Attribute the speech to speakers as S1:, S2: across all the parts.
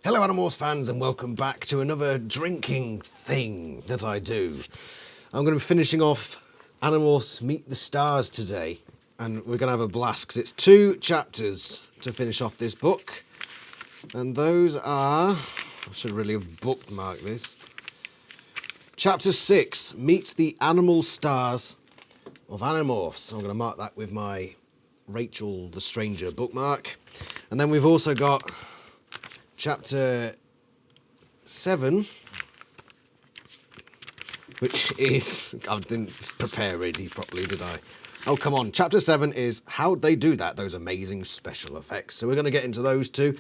S1: Hello Animorphs fans and welcome back to another drinking thing that I do. I'm going to be finishing off Animorphs Meet the Stars today, and we're going to have a blast because it's 2 chapters to finish off this book, and those are, I should really have bookmarked this, Chapter 6, Meet the Animal Stars of Animorphs. I'm going to mark that with my Rachel the Stranger bookmark, and then we've also got Chapter 7, which is... I didn't prepare ready properly, did I? Oh, come on. Chapter 7 is How'd They Do That? Those amazing special effects. So we're going to get into those two.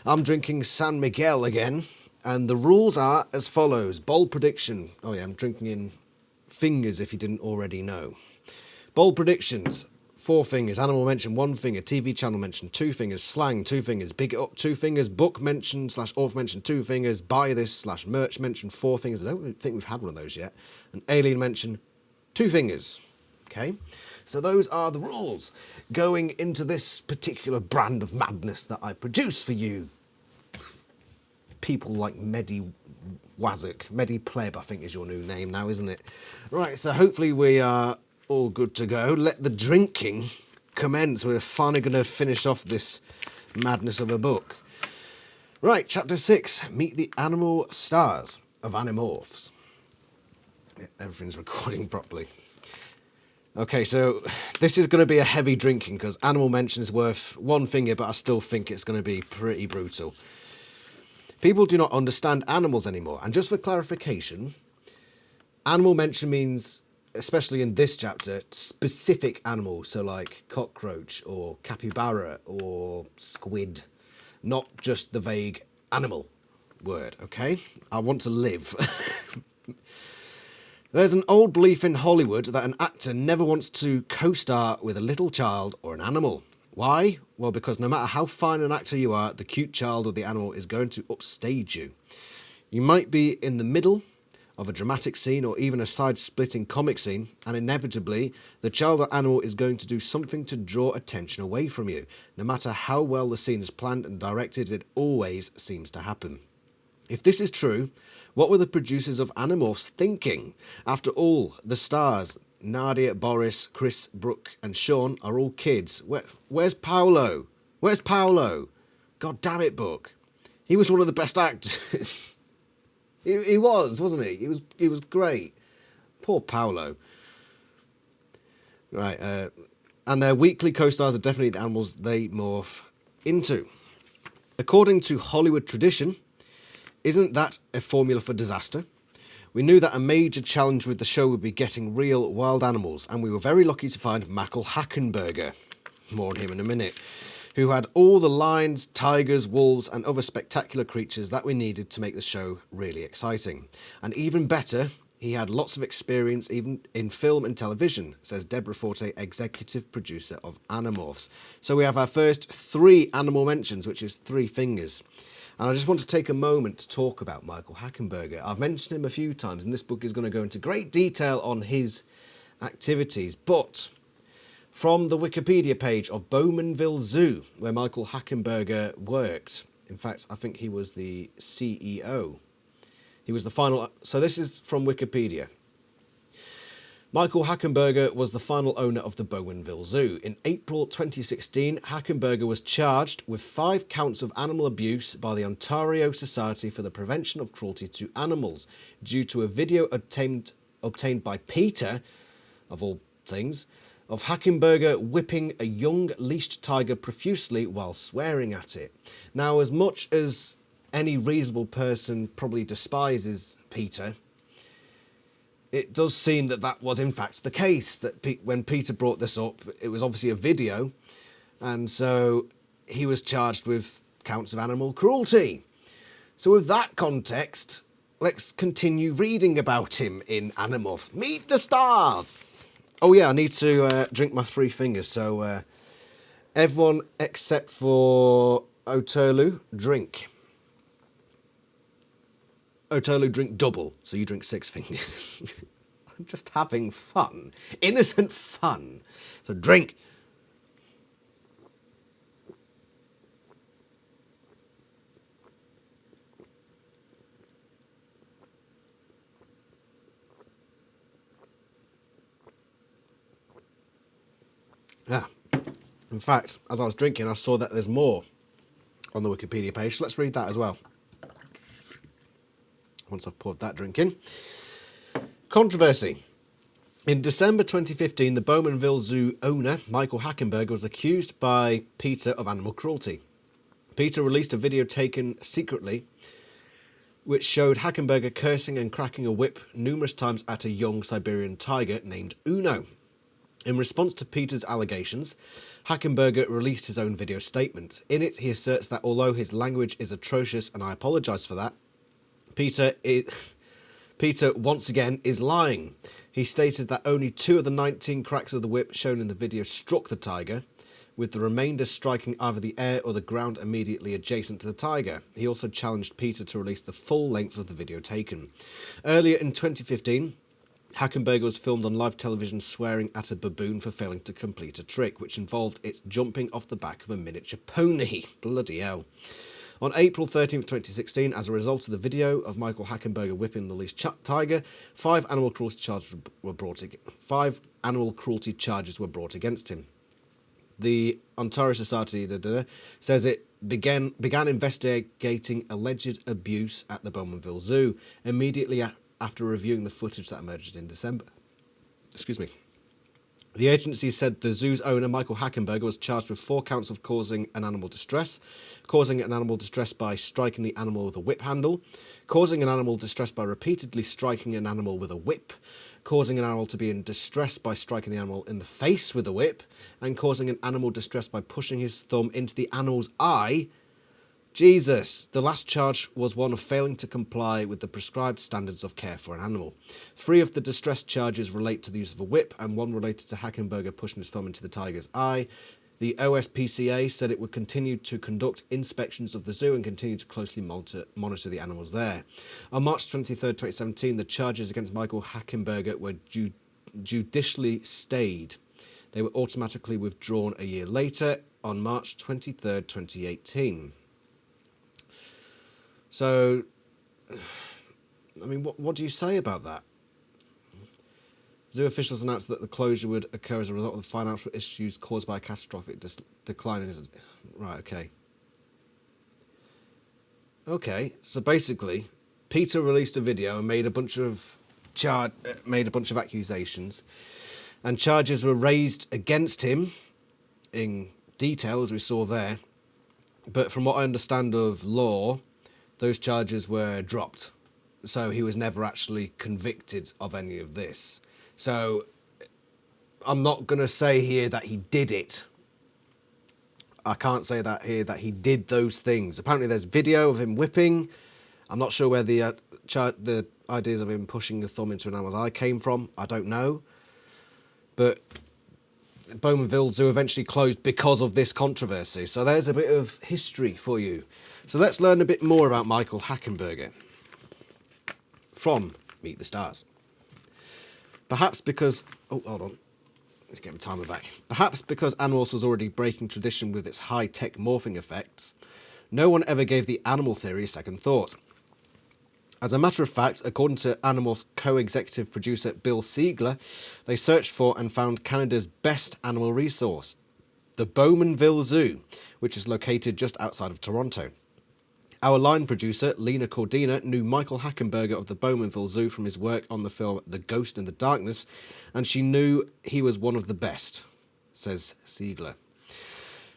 S1: I'm drinking San Miguel again, and the rules are as follows. Bold prediction. Oh, yeah, I'm drinking in fingers if you didn't already know. Bold predictions. 4 fingers, animal mention 1 finger, TV channel mention 2 fingers, slang 2 fingers, big it up 2 fingers, book mention / author mention 2 fingers, buy this / merch mention 4 fingers. I don't think we've had one of those yet. And alien mention 2 fingers. Okay, so those are the rules going into this particular brand of madness that I produce for you. People like Medi Pleb, I think is your new name now, isn't it? Right, so hopefully we are all good to go. Let the drinking commence. We're finally going to finish off this madness of a book. Right, Chapter 6, Meet the Animal Stars of Animorphs. Everything's recording properly. Okay, so this is going to be a heavy drinking because animal mention is worth 1 finger, but I still think it's going to be pretty brutal. People do not understand animals anymore. And just for clarification, animal mention means, especially in this chapter, specific animals, so like cockroach or capybara or squid, not just the vague animal word, okay? I want to live. There's an old belief in Hollywood that an actor never wants to co-star with a little child or an animal. Why? Well, because no matter how fine an actor you are, the cute child or the animal is going to upstage you. You might be in the middle of a dramatic scene or even a side-splitting comic scene, and inevitably, the child or animal is going to do something to draw attention away from you. No matter how well the scene is planned and directed, it always seems to happen. If this is true, what were the producers of Animorphs thinking? After all, the stars, Nadia, Boris, Chris, Brooke, and Sean, are all kids. Where's Paolo? Where's Paolo? God damn it, Book. He was one of the best actors. He was, wasn't he? He was great. Poor Paolo. Right, and their weekly co-stars are definitely the animals they morph into. According to Hollywood tradition, isn't that a formula for disaster? We knew that a major challenge with the show would be getting real wild animals, and we were very lucky to find Michael Hackenberger, more on him in a minute, who had all the lions, tigers, wolves, and other spectacular creatures that we needed to make the show really exciting. And even better, he had lots of experience even in film and television, says Deborah Forte, executive producer of Animorphs. So we have our first 3 animal mentions, which is 3 fingers. And I just want to take a moment to talk about Michael Hackenberger. I've mentioned him a few times, and this book is going to go into great detail on his activities. But from the Wikipedia page of Bowmanville Zoo, where Michael Hackenberger worked, in fact, I think he was the CEO. He was the final... So this is from Wikipedia. Michael Hackenberger was the final owner of the Bowmanville Zoo. In April 2016, Hackenberger was charged with 5 counts of animal abuse by the Ontario Society for the Prevention of Cruelty to Animals due to a video obtained by Peter, of all things, of Hackenberger whipping a young leashed tiger profusely while swearing at it. Now, as much as any reasonable person probably despises Peter, it does seem that that was in fact the case, that when Peter brought this up, it was obviously a video, and so he was charged with counts of animal cruelty. So with that context, let's continue reading about him in Animorphs. Meet the Stars! Oh yeah, I need to drink my 3 fingers, so everyone except for Otolu, drink. Otolu, drink double, so you drink 6 fingers. I'm just having fun. Innocent fun. So drink. Yeah. In fact, as I was drinking, I saw that there's more on the Wikipedia page, so let's read that as well. Once I've poured that drink in. Controversy. In December 2015, the Bowmanville Zoo owner, Michael Hackenberger, was accused by PETA of animal cruelty. PETA released a video taken secretly, which showed Hackenberger cursing and cracking a whip numerous times at a young Siberian tiger named Uno. In response to PETA's allegations, Hackenberger released his own video statement. In it, he asserts that although his language is atrocious and I apologise for that, PETA once again is lying. He stated that only 2 of the 19 cracks of the whip shown in the video struck the tiger, with the remainder striking either the air or the ground immediately adjacent to the tiger. He also challenged PETA to release the full length of the video taken. Earlier in 2015, Hackenberger was filmed on live television swearing at a baboon for failing to complete a trick, which involved its jumping off the back of a miniature pony. Bloody hell. On April 13th, 2016, as a result of the video of Michael Hackenberger whipping the leashed tiger, 5 animal cruelty charges were brought against him. The Ontario Society says it began investigating alleged abuse at the Bowmanville Zoo immediately after reviewing the footage that emerged in December. The agency said the zoo's owner, Michael Hackenberger, was charged with 4 counts of causing an animal distress by striking the animal with a whip handle, causing an animal distress by repeatedly striking an animal with a whip, causing an animal to be in distress by striking the animal in the face with a whip, and causing an animal distress by pushing his thumb into the animal's eye. Jesus! The last charge was one of failing to comply with the prescribed standards of care for an animal. 3 of the distress charges relate to the use of a whip, and 1 related to Hackenberger pushing his thumb into the tiger's eye. The OSPCA said it would continue to conduct inspections of the zoo and continue to closely monitor the animals there. On March 23rd, 2017, the charges against Michael Hackenberger were judicially stayed. They were automatically withdrawn a year later, on March 23rd, 2018. So, I mean, what do you say about that? Zoo officials announced that the closure would occur as a result of the financial issues caused by a catastrophic decline in... Right, okay. Okay, so basically, PETA released a video and made a bunch of accusations, and charges were raised against him in detail, as we saw there. But from what I understand of law, those charges were dropped. So he was never actually convicted of any of this. So I'm not going to say here that he did it. I can't say that here that he did those things. Apparently there's video of him whipping. I'm not sure where the ideas of him pushing the thumb into an animal's eye came from. I don't know. But Bowmanville Zoo eventually closed because of this controversy. So there's a bit of history for you. So let's learn a bit more about Michael Hackenberger from Meet the Stars. Perhaps because... Oh, hold on. Let's get my timer back. Perhaps because Animorphs was already breaking tradition with its high-tech morphing effects, no one ever gave the animal theory a second thought. As a matter of fact, according to Animorphs co-executive producer Bill Siegler, they searched for and found Canada's best animal resource, the Bowmanville Zoo, which is located just outside of Toronto. Our line producer, Lena Cordina, knew Michael Hackenberger of the Bowmanville Zoo from his work on the film The Ghost in the Darkness, and she knew he was one of the best, says Siegler.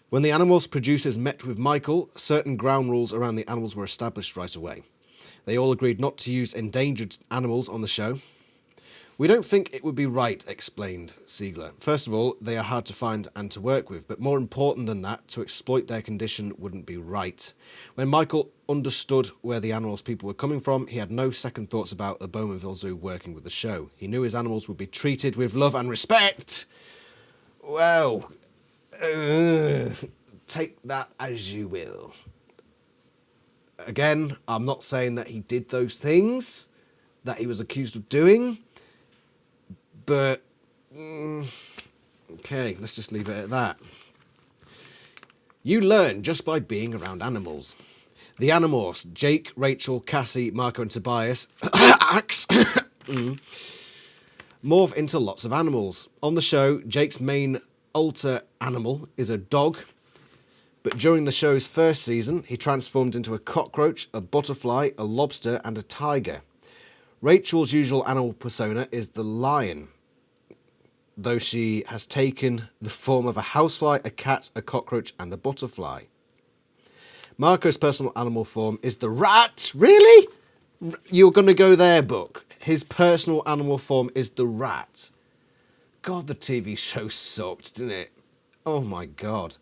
S1: When the Animorphs producers met with Michael, certain ground rules around the animals were established right away. They all agreed not to use endangered animals on the show. We don't think it would be right, explained Siegler. First of all, they are hard to find and to work with, but more important than that, to exploit their condition wouldn't be right. When Michael understood where the animals people were coming from, he had no second thoughts about the Bowmanville Zoo working with the show. He knew his animals would be treated with love and respect. Well, take that as you will. Again, I'm not saying that he did those things that he was accused of doing, but okay, let's just leave it at that. You learn just by being around animals. The Animorphs, Jake, Rachel, Cassie, Marco and Tobias morph into lots of animals. On the show, Jake's main alter animal is a dog, but during the show's first season, he transformed into a cockroach, a butterfly, a lobster, and a tiger. Rachel's usual animal persona is the lion, though she has taken the form of a housefly, a cat, a cockroach, and a butterfly. Marco's personal animal form is the rat. Really? You're going to go there, book. His personal animal form is the rat. God, the TV show sucked, didn't it? Oh my God.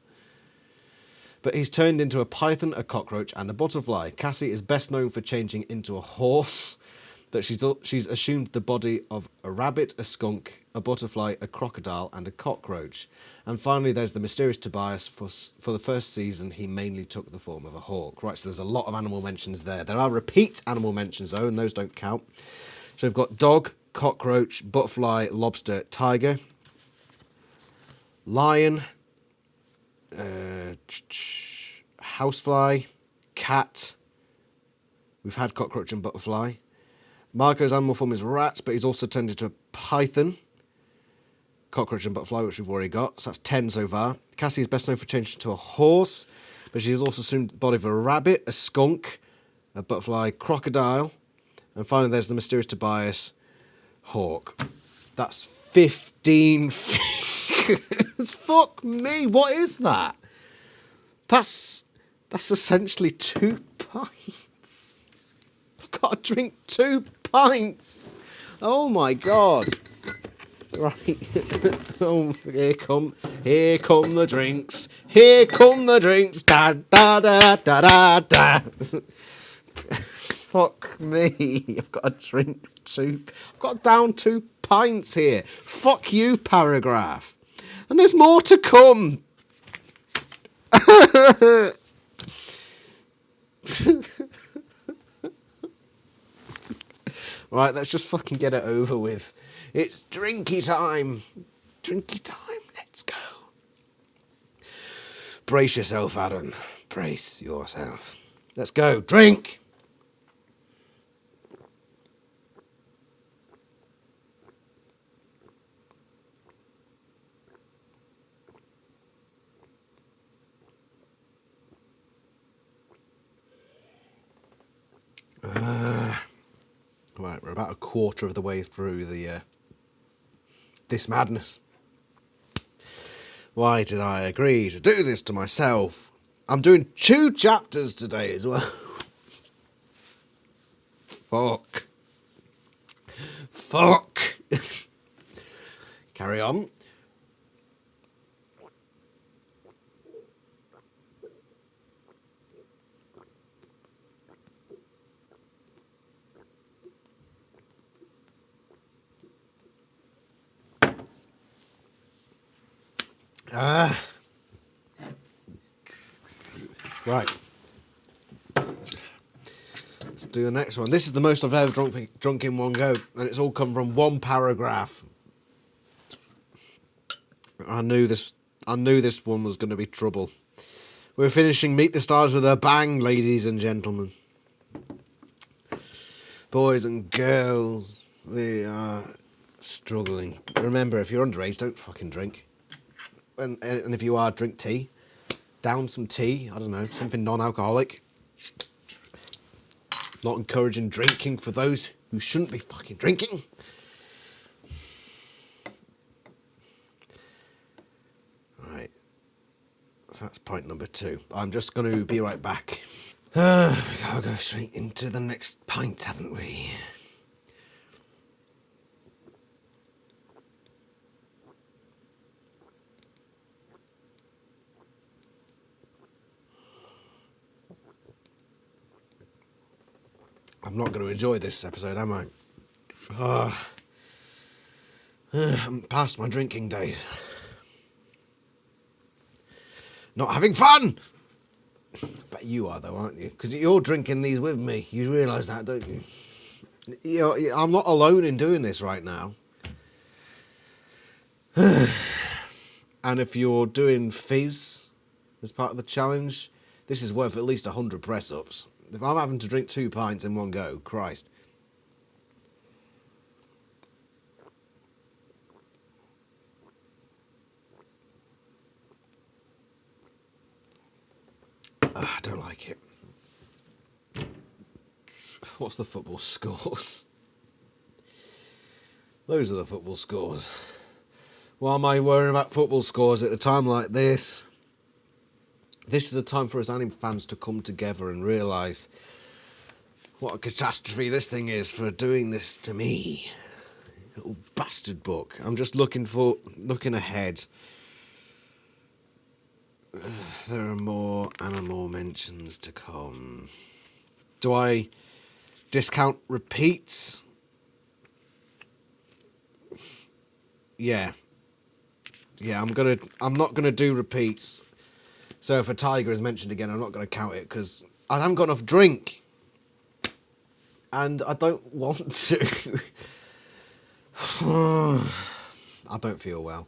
S1: But he's turned into a python, a cockroach, and a butterfly. Cassie is best known for changing into a horse, but she's assumed the body of a rabbit, a skunk, a butterfly, a crocodile, and a cockroach. And finally, there's the mysterious Tobias. For the first season, he mainly took the form of a hawk. Right, so there's a lot of animal mentions there. There are repeat animal mentions, though, and those don't count. So we've got dog, cockroach, butterfly, lobster, tiger, lion, housefly, cat. We've had cockroach and butterfly. Marco's animal form is rat, but he's also turned into a python, cockroach and butterfly, which we've already got. So that's 10 so far. Cassie is best known for changing to a horse, but she's also assumed the body of a rabbit, a skunk, a butterfly, crocodile, and finally there's the mysterious Tobias, hawk. That's 15 fingers. Fuck me, what is that? That's essentially 2 pints. I've got to drink 2 pints. Oh my God. Right. Oh, here come the drinks. Here come the drinks. Da da da da da da. Fuck me. I've got to drink 2. I've got down 2 pints here. Fuck you, paragraph. And there's more to come. Right, let's just fucking get it over with. It's drinky time. Drinky time. Let's go. Brace yourself, Adam. Brace yourself. Let's go. Drink. Right, we're about a quarter of the way through this madness. Why did I agree to do this to myself? I'm doing 2 chapters today as well. Fuck. Carry on. Right. Let's do the next one. This is the most I've ever drunk in one go, and it's all come from 1 paragraph. I knew this one was going to be trouble. We're finishing Meet the Stars with a bang, ladies and gentlemen. Boys and girls, we are struggling. Remember, if you're underage, don't fucking drink. And if you are, drink tea. Down some tea, I don't know, something non-alcoholic. Not encouraging drinking for those who shouldn't be fucking drinking. Right. So that's point number 2. I'm just going to be right back. We gotta go straight into the next pint, haven't we? I'm not going to enjoy this episode, am I? I'm past my drinking days. Not having fun! Bet you are, though, aren't you? Because you're drinking these with me. You realise that, don't you? I'm not alone in doing this right now. And if you're doing fizz as part of the challenge, this is worth at least 100 press-ups. If I'm having to drink 2 pints in one go, Christ. I don't like it. What's the football scores? Those are the football scores. Why am I worrying about football scores at a time like this? This is a time for us anime fans to come together and realise what a catastrophe this thing is for doing this to me. Little bastard book. I'm just looking ahead. There are more animal mentions to come. Do I discount repeats? Yeah. I'm not gonna do repeats. So if a tiger is mentioned again, I'm not gonna count it because I haven't got enough drink, and I don't want to. I don't feel well.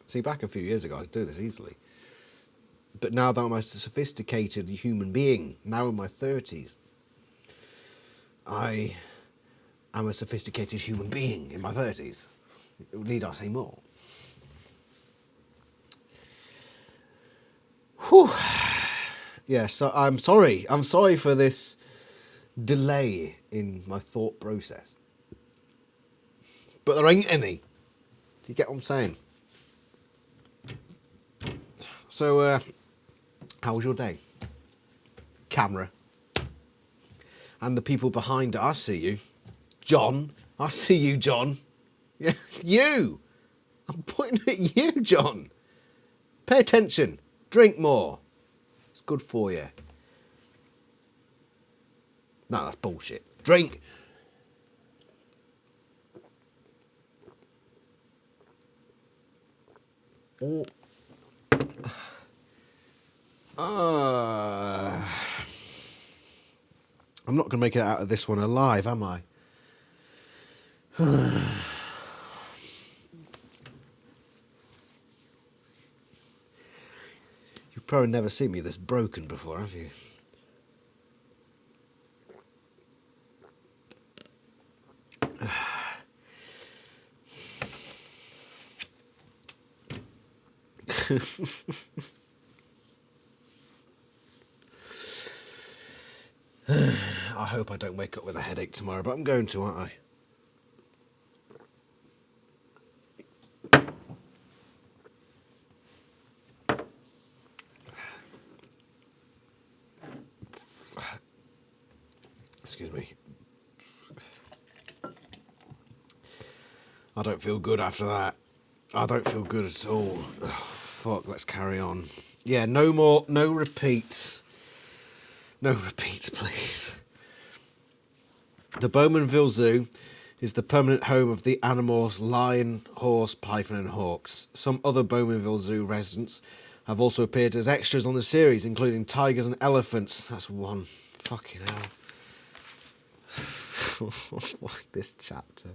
S1: See, back a few years ago, I could do this easily. But now that I'm a sophisticated human being, now in my 30s, I am a sophisticated human being in my 30s. Need I say more? Whew. Yeah, so I'm sorry. I'm sorry for this delay in my thought process. But there ain't any. Do you get what I'm saying? So, how was your day? Camera. And the people behind it, I see you. John. I see you, John. Yeah, you. I'm pointing at you, John. Pay attention. Drink more. It's good for you. No, that's bullshit. Drink. Oh. I'm not going to make it out of this one alive, am I? You've probably never seen me this broken before, have you? I hope I don't wake up with a headache tomorrow, but I'm going to, aren't I? Excuse me. I don't feel good after that. I don't feel good at all. Ugh, fuck, let's carry on. Yeah, no repeats. No repeats, please. The Bowmanville Zoo is the permanent home of the Animorphs lion, horse, python and hawks. Some other Bowmanville Zoo residents have also appeared as extras on the series, including tigers and elephants. That's one. Fucking hell. What this chapter?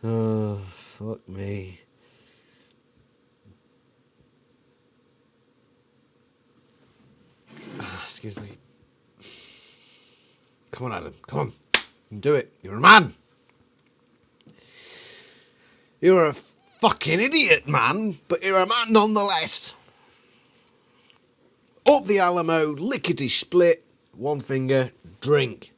S1: Oh, fuck me. Excuse me. Come on, Adam. Come on. You can do it. You're a man. You're a fucking idiot, man. But you're a man nonetheless. Up the Alamo, lickety split, one finger, drink.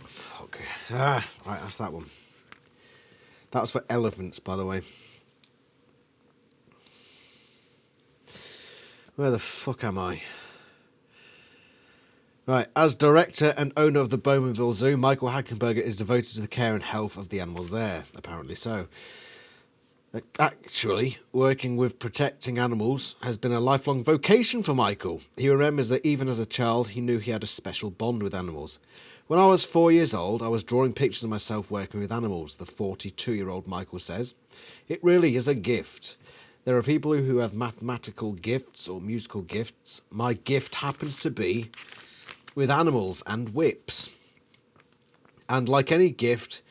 S1: Fuck. Right, that's that one. That's for elephants, by the way. Where the fuck am I? Right, as director and owner of the Bowmanville Zoo, Michael Hackenberger is devoted to the care and health of the animals there, apparently so. Actually, working with protecting animals has been a lifelong vocation for Michael. He remembers that even as a child, he knew he had a special bond with animals. When I was 4 years old, I was drawing pictures of myself working with animals, the 42-year-old Michael says. It really is a gift. There are people who have mathematical gifts or musical gifts. My gift happens to be with animals and whips. And like any gift,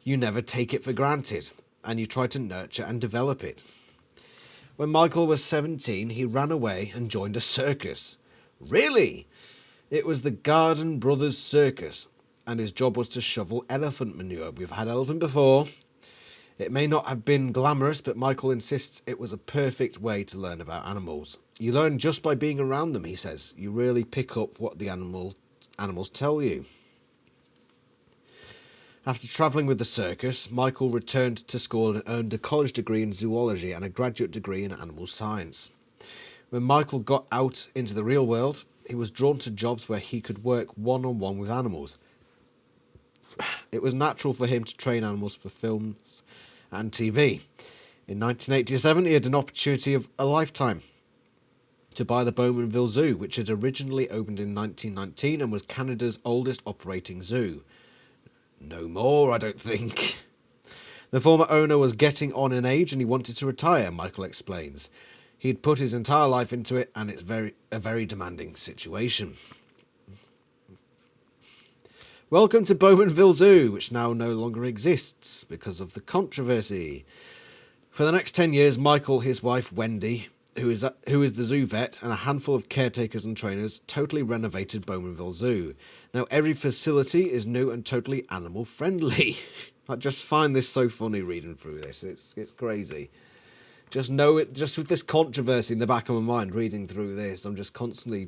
S1: you never take it for granted, and you try to nurture and develop it. When Michael was 17, he ran away and joined a circus. Really? It was the Garden Brothers Circus, and his job was to shovel elephant manure. We've had elephant before. It may not have been glamorous, but Michael insists it was a perfect way to learn about animals. You learn just by being around them, he says. You really pick up what the animals tell you. After travelling with the circus, Michael returned to school and earned a college degree in zoology and a graduate degree in animal science. When Michael got out into the real world, he was drawn to jobs where he could work one-on-one with animals. It was natural for him to train animals for films and TV. In 1987, he had an opportunity of a lifetime to buy the Bowmanville Zoo, which had originally opened in 1919 and was Canada's oldest operating zoo. No more, I don't think. The former owner was getting on in age and he wanted to retire, Michael explains. He'd put his entire life into it and it's a very demanding situation. Welcome to Bowmanville Zoo, which now no longer exists because of the controversy. For the next 10 years, Michael, his wife Wendy, who is the zoo vet, and a handful of caretakers and trainers totally renovated Bowmanville Zoo. Now every facility is new and totally animal friendly. I just find this so funny reading through this. It's crazy. Just with this controversy in the back of my mind reading through this, I'm just constantly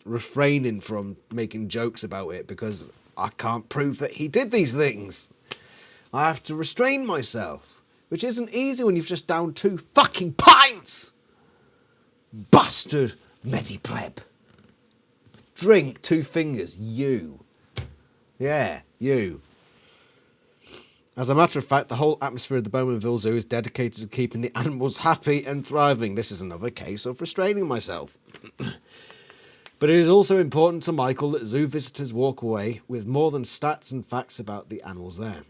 S1: refraining from making jokes about it because I can't prove that he did these things. I have to restrain myself, which isn't easy when you've just downed 2 fucking pints. Bastard Medipleb. Drink 2 fingers, you. Yeah, you. As a matter of fact, the whole atmosphere of the Bowmanville Zoo is dedicated to keeping the animals happy and thriving. This is another case of restraining myself. But it is also important to Michael that zoo visitors walk away with more than stats and facts about the animals there.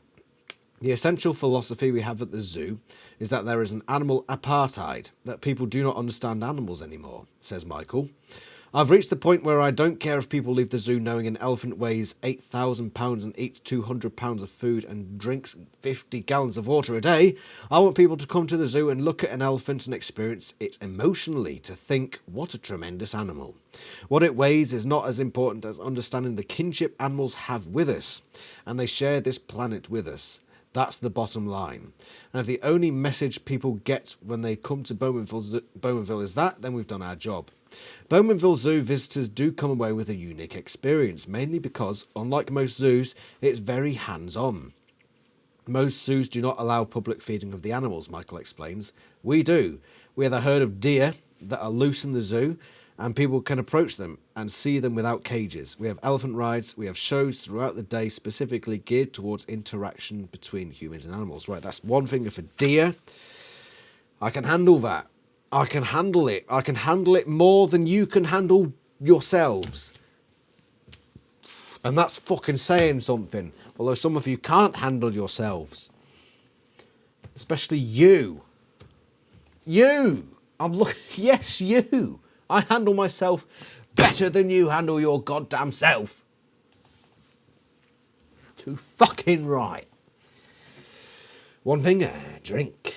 S1: The essential philosophy we have at the zoo is that there is an animal apartheid, that people do not understand animals anymore, says Michael. I've reached the point where I don't care if people leave the zoo knowing an elephant weighs 8,000 pounds and eats 200 pounds of food and drinks 50 gallons of water a day. I want people to come to the zoo and look at an elephant and experience it emotionally, to think, what a tremendous animal. What it weighs is not as important as understanding the kinship animals have with us, and they share this planet with us. That's the bottom line. And if the only message people get when they come to Bowmanville is that, then we've done our job. Bowmanville Zoo visitors do come away with a unique experience, mainly because, unlike most zoos, it's very hands-on. Most zoos do not allow public feeding of the animals, Michael explains. We do. We have a herd of deer that are loose in the zoo, and people can approach them and see them without cages. We have elephant rides, we have shows throughout the day specifically geared towards interaction between humans and animals. Right, that's one finger for deer. I can handle that. I can handle it. I can handle it more than you can handle yourselves. And that's fucking saying something. Although some of you can't handle yourselves. Especially you. You! Yes, you! I handle myself better than you handle your goddamn self. Too fucking right. One finger, drink.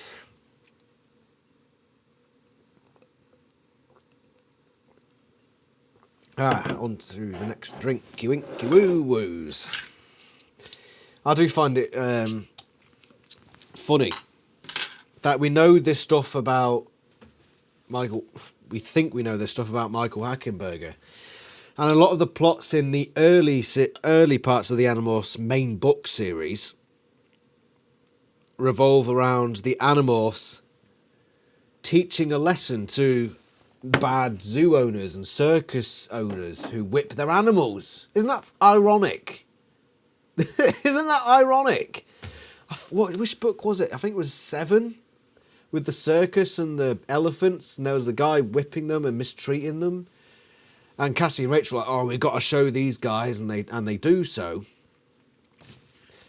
S1: On to the next drink. Winky woo woos. I do find it funny that we know this stuff about Michael. We think we know this stuff about Michael Hackenberger, and a lot of the plots in the early parts of the Animorphs main book series revolve around the Animorphs teaching a lesson to bad zoo owners and circus owners who whip their animals. Isn't that ironic? Isn't that ironic? Which book was it? I think it was 7, with the circus and the elephants, and there was the guy whipping them and mistreating them. And Cassie and Rachel are like, oh, we've got to show these guys, and they do so.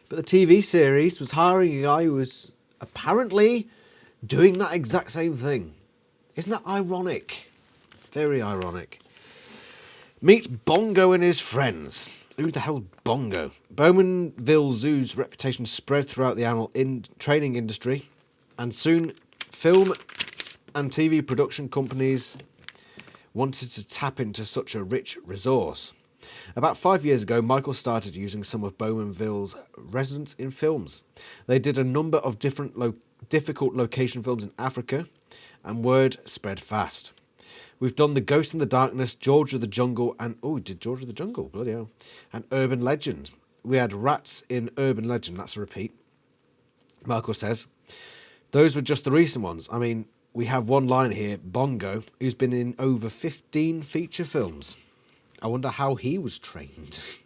S1: But the TV series was hiring a guy who was apparently doing that exact same thing. Isn't that ironic? Very ironic. Meet Bongo and his friends. Who the hell's Bongo? Bowmanville Zoo's reputation spread throughout the animal training industry, and soon film and TV production companies wanted to tap into such a rich resource. About 5 years ago, Michael started using some of Bowmanville's residents in films. They did a number of different difficult location films in Africa, and word spread fast. We've done The Ghost in the Darkness, George of the Jungle, and... Oh, we did George of the Jungle, bloody hell. And Urban Legend. We had Rats in Urban Legend, that's a repeat. Michael says, those were just the recent ones. I mean, we have one line here, Bongo, who's been in over 15 feature films. I wonder how he was trained.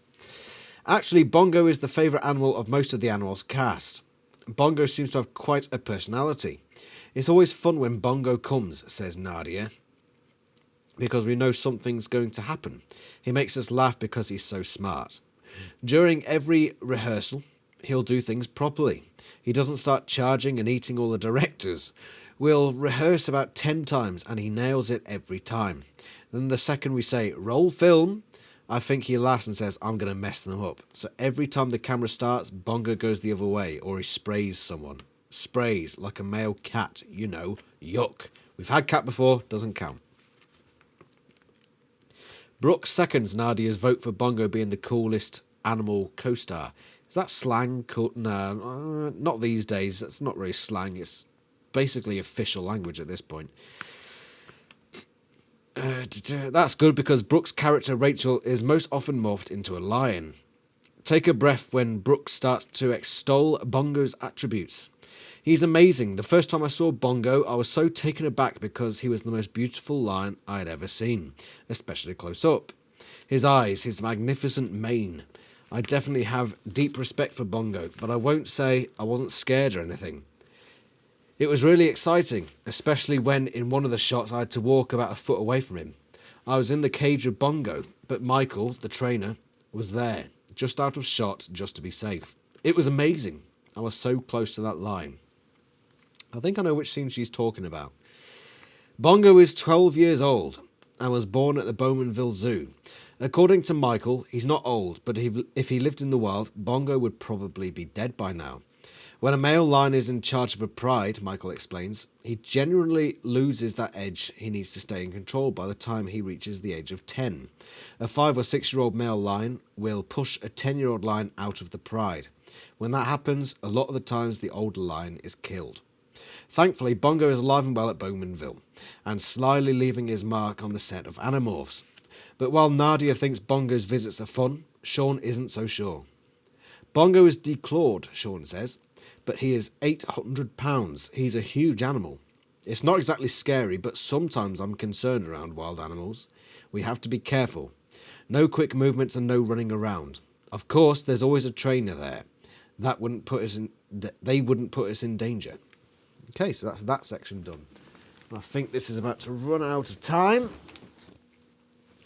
S1: Actually, Bongo is the favourite animal of most of the Animorphs cast. Bongo seems to have quite a personality. It's always fun when Bongo comes, says Nadia, because we know something's going to happen. He makes us laugh because he's so smart. During every rehearsal, he'll do things properly. He doesn't start charging and eating all the directors. We'll rehearse about 10 times and he nails it every time. Then the second we say, roll film, I think he laughs and says, I'm going to mess them up. So every time the camera starts, Bongo goes the other way, or he sprays someone. Sprays, like a male cat, you know, yuck. We've had cat before, doesn't count. Brooks seconds Nadia's vote for Bongo being the coolest animal co-star. Is that slang? No, not these days. That's not really slang. It's basically official language at this point. That's good because Brooks' character Rachel is most often morphed into a lion. Take a breath when Brooks starts to extol Bongo's attributes. He's amazing. The first time I saw Bongo, I was so taken aback because he was the most beautiful lion I had ever seen, especially close up. His eyes, his magnificent mane. I definitely have deep respect for Bongo, but I won't say I wasn't scared or anything. It was really exciting, especially when in one of the shots I had to walk about a foot away from him. I was in the cage of Bongo, but Michael, the trainer, was there, just out of shot, just to be safe. It was amazing. I was so close to that line. I think I know which scene she's talking about. Bongo is 12 years old and was born at the Bowmanville Zoo. According to Michael, he's not old, but if he lived in the wild, Bongo would probably be dead by now. When a male lion is in charge of a pride, Michael explains, he generally loses that edge he needs to stay in control by the time he reaches the age of 10. A 5 or 6 year old male lion will push a 10-year-old lion out of the pride. When that happens, a lot of the times the older lion is killed. Thankfully, Bongo is alive and well at Bowmanville, and slyly leaving his mark on the set of Animorphs. But while Nadia thinks Bongo's visits are fun, Sean isn't so sure. Bongo is declawed, Sean says, but he is 800 pounds. He's a huge animal. It's not exactly scary, but sometimes I'm concerned around wild animals. We have to be careful. No quick movements and no running around. Of course, there's always a trainer there. They wouldn't put us in danger. Okay, so that's that section done. I think this is about to run out of time.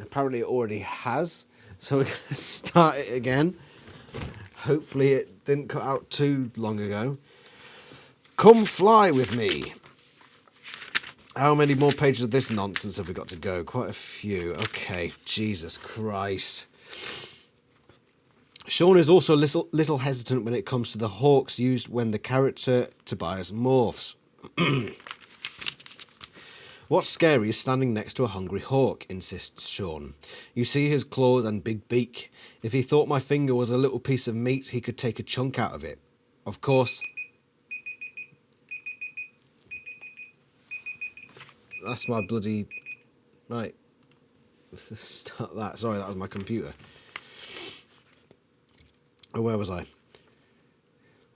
S1: Apparently it already has, so we're going to start it again. Hopefully it didn't cut out too long ago. Come fly with me. How many more pages of this nonsense have we got to go? Quite a few. Okay, Jesus Christ. Sean is also a little hesitant when it comes to the hawks used when the character Tobias morphs. What's scary is standing next to a hungry hawk, insists Sean. You see his claws and big beak. If he thought my finger was a little piece of meat, he could take a chunk out of it. Of course. That's my bloody... Right. Let's just start that. Sorry, that was my computer. Oh, where was I?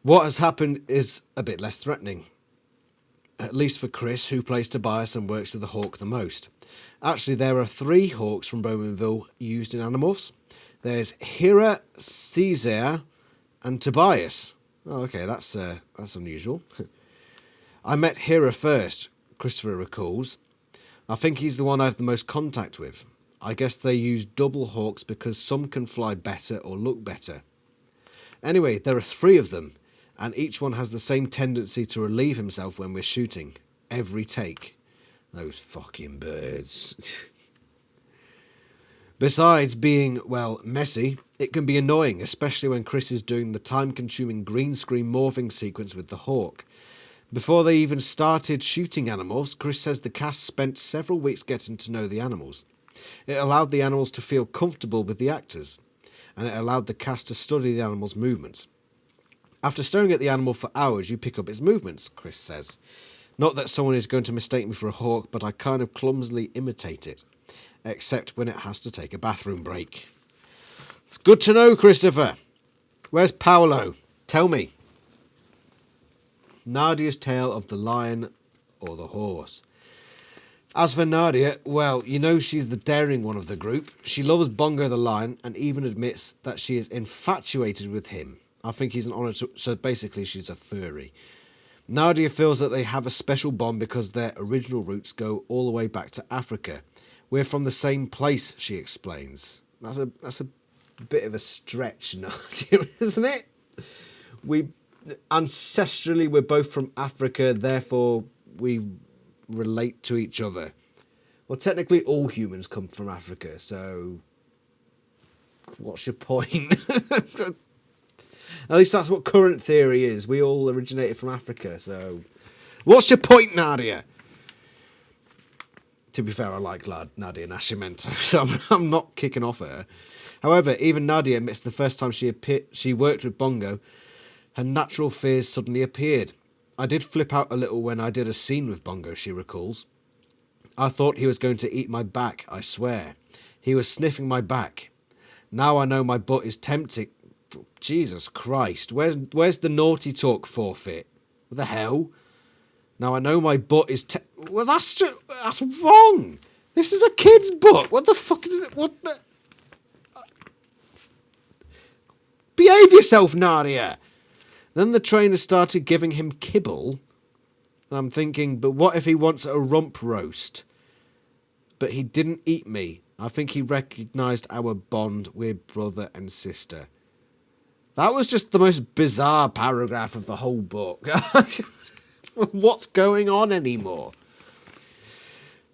S1: What has happened is a bit less threatening. At least for Chris, who plays Tobias and works with the hawk the most. Actually, there are 3 hawks from Bowmanville used in Animorphs. There's Hira, Caesar, and Tobias. Oh, okay, that's unusual. I met Hira first, Christopher recalls. I think he's the one I have the most contact with. I guess they use double hawks because some can fly better or look better. Anyway, there are 3 of them, and each one has the same tendency to relieve himself when we're shooting. Every take. Those fucking birds. Besides being, well, messy, it can be annoying, especially when Chris is doing the time-consuming green screen morphing sequence with the hawk. Before they even started shooting Animorphs, Chris says the cast spent several weeks getting to know the animals. It allowed the animals to feel comfortable with the actors, and it allowed the cast to study the animals' movements. After staring at the animal for hours, you pick up its movements, Chris says. Not that someone is going to mistake me for a hawk, but I kind of clumsily imitate it, except when it has to take a bathroom break. It's good to know, Christopher. Where's Paolo? Tell me. Nadia's tale of the lion or the horse. As for Nadia, well, you know she's the daring one of the group. She loves Bongo the lion and even admits that she is infatuated with him. I think he's an honour to... So basically she's a furry. Nadia feels that they have a special bond because their original roots go all the way back to Africa. We're from the same place, she explains. That's a bit of a stretch, Nadia, isn't it? Ancestrally, we're both from Africa, therefore we relate to each other. Well, technically all humans come from Africa, so what's your point? At least that's what current theory is. We all originated from Africa, so what's your point, Nadia? To be fair, I like Nadia Nascimento, so I'm not kicking off her. However, even Nadia admits the first time she worked with Bongo, her natural fears suddenly appeared. I did flip out a little when I did a scene with Bongo, she recalls. I thought he was going to eat my back, I swear. He was sniffing my back. Now I know my butt is tempting. Jesus Christ, where's the naughty talk forfeit? What the hell? Now I know my butt is... Well, that's wrong. This is a kid's butt. What the fuck is it? What the... Behave yourself, Nadia. Then the trainer started giving him kibble. I'm thinking, but what if he wants a rump roast? But he didn't eat me. I think he recognised our bond. We're brother and sister. That was just the most bizarre paragraph of the whole book. What's going on anymore?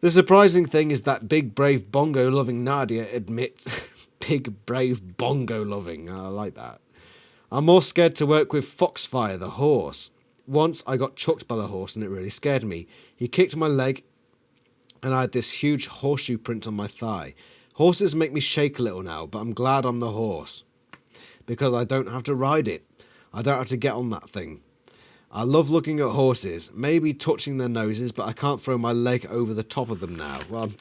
S1: The surprising thing is that big, brave, bongo-loving Nadia admits... Big, brave, bongo-loving. I like that. I'm more scared to work with Foxfire, the horse. Once I got chucked by the horse and it really scared me. He kicked my leg and I had this huge horseshoe print on my thigh. Horses make me shake a little now, but I'm glad I'm the horse. Because I don't have to ride it. I don't have to get on that thing. I love looking at horses, maybe touching their noses, but I can't throw my leg over the top of them now. Well,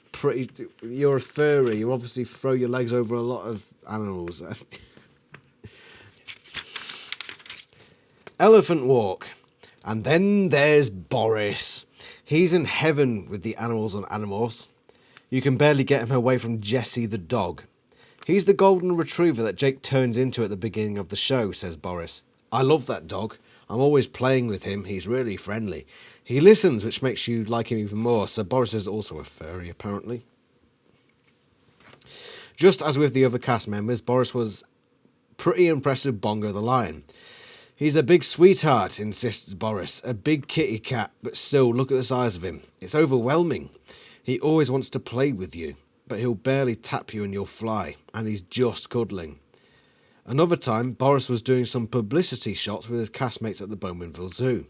S1: you're a furry. You obviously throw your legs over a lot of animals. Elephant walk. And then there's Boris. He's in heaven with the animals on Animorphs. You can barely get him away from Jessie the dog. He's the golden retriever that Jake turns into at the beginning of the show, says Boris. I love that dog. I'm always playing with him. He's really friendly. He listens, which makes you like him even more. So Boris is also a furry, apparently. Just as with the other cast members, Boris was pretty impressed with Bongo the lion. He's a big sweetheart, insists Boris. A big kitty cat, but still, look at the size of him. It's overwhelming. He always wants to play with you, but he'll barely tap you and you'll fly. And he's just cuddling. Another time, Boris was doing some publicity shots with his castmates at the Bowmanville Zoo.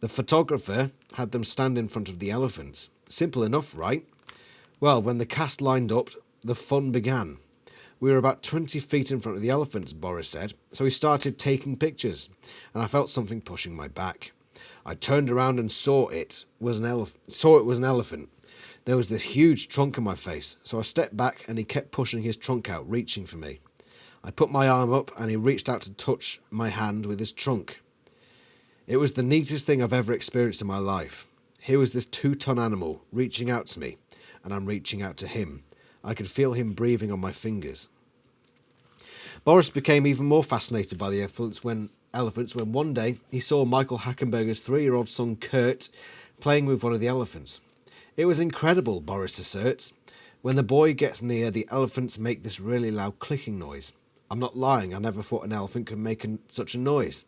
S1: The photographer had them stand in front of the elephants. Simple enough, right? Well, when the cast lined up, the fun began. We were about 20 feet in front of the elephants, Boris said, so he started taking pictures, and I felt something pushing my back. I turned around and saw it was an elephant. There was this huge trunk in my face, so I stepped back and he kept pushing his trunk out, reaching for me. I put my arm up and he reached out to touch my hand with his trunk. It was the neatest thing I've ever experienced in my life. Here was this 2-ton animal reaching out to me, and I'm reaching out to him. I could feel him breathing on my fingers. Boris became even more fascinated by the elephants when one day he saw Michael Hackenberger's 3-year-old son Kurt playing with one of the elephants. It was incredible, Boris asserts. When the boy gets near, the elephants make this really loud clicking noise. I'm not lying, I never thought an elephant could make such a noise.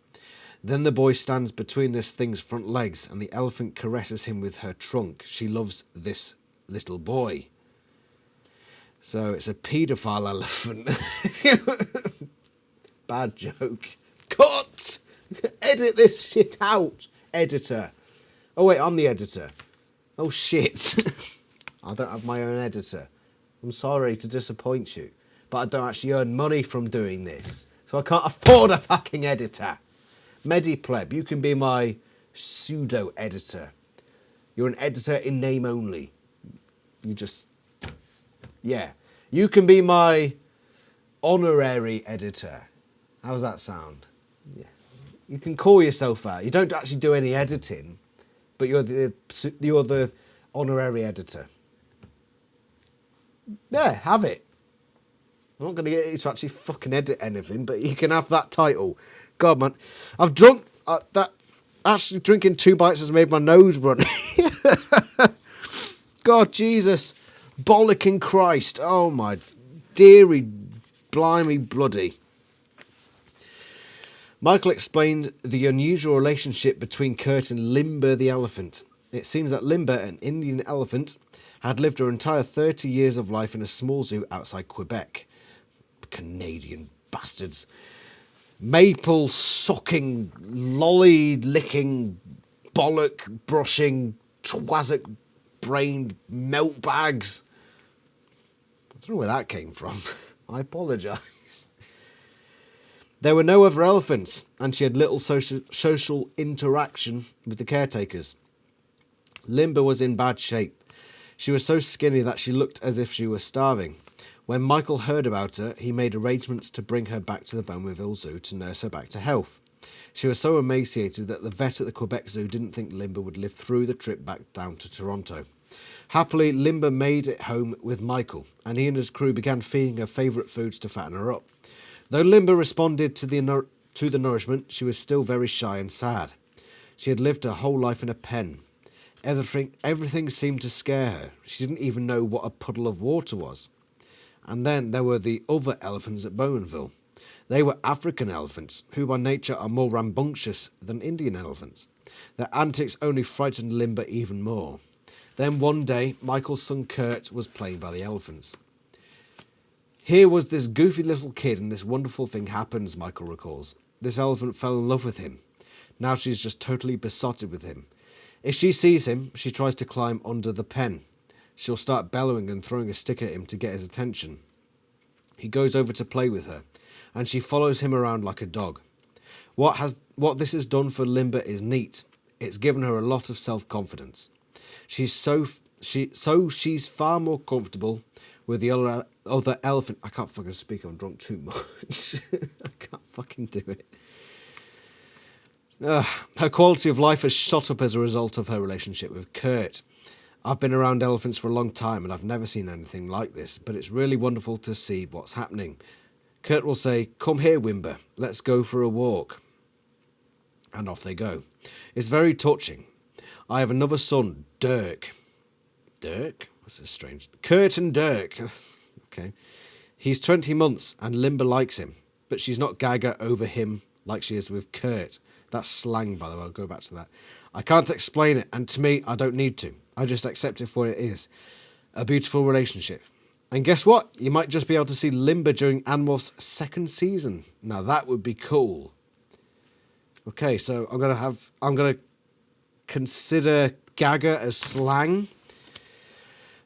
S1: Then the boy stands between this thing's front legs and the elephant caresses him with her trunk. She loves this little boy. So it's a paedophile elephant. Bad joke. Cut! Edit this shit out, editor. Oh wait, I'm the editor. Oh shit. I don't have my own editor. I'm sorry to disappoint you, but I don't actually earn money from doing this, so I can't afford a fucking editor. Medipleb, you can be my pseudo-editor. You're an editor in name only. You just... Yeah. You can be my honorary editor. How does that sound? Yeah. You can call yourself that. You don't actually do any editing, but you're the honorary editor. There, have it. I'm not going to get you to actually fucking edit anything, but you can have that title. God, man. I've drunk... Actually, drinking 2 bites has made my nose run. God, Jesus. Bollocking Christ. Oh, my dearie, blimey, bloody. Michael explained the unusual relationship between Kurt and Limber the elephant. It seems that Limber, an Indian elephant, had lived her entire 30 years of life in a small zoo outside Quebec. Canadian bastards. Maple sucking, lolly licking, bollock brushing, twazzock brained melt bags. I don't know where that came from. I apologise. There were no other elephants, and she had little social interaction with the caretakers. Limber was in bad shape. She was so skinny that she looked as if she was starving. When Michael heard about her, he made arrangements to bring her back to the Bowmanville Zoo to nurse her back to health. She was so emaciated that the vet at the Quebec Zoo didn't think Limber would live through the trip back down to Toronto. Happily, Limber made it home with Michael, and he and his crew began feeding her favourite foods to fatten her up. Though Limber responded to the nourishment, she was still very shy and sad. She had lived her whole life in a pen. Everything seemed to scare her. She didn't even know what a puddle of water was. And then there were the other elephants at Bowmanville. They were African elephants, who by nature are more rambunctious than Indian elephants. Their antics only frightened Limber even more. Then one day, Michael's son Kurt was playing by the elephants. Here was this goofy little kid and this wonderful thing happens, Michael recalls. This elephant fell in love with him. Now she's just totally besotted with him. If she sees him, she tries to climb under the pen. She'll start bellowing and throwing a stick at him to get his attention. He goes over to play with her, and she follows him around like a dog. What this has done for Limber is neat. It's given her a lot of self-confidence. She's far more comfortable with the other elephant. I can't fucking speak. I'm drunk too much. I can't fucking do it. Her quality of life has shot up as a result of her relationship with Kurt. I've been around elephants for a long time and I've never seen anything like this, but it's really wonderful to see what's happening. Kurt will say, "Come here, Wimber, let's go for a walk." And off they go. It's very touching. I have another son, Dirk. Dirk? This is strange. Kurt and Dirk. Okay. He's 20 months and Limber likes him, but she's not gaga over him like she is with Kurt. That's slang, by the way. I'll go back to that. I can't explain it, and to me, I don't need to. I just accept it for what it is. A beautiful relationship. And guess what? You might just be able to see Limber during Animorphs' second season. Now that would be cool. Okay, so I'm gonna consider gaga as slang.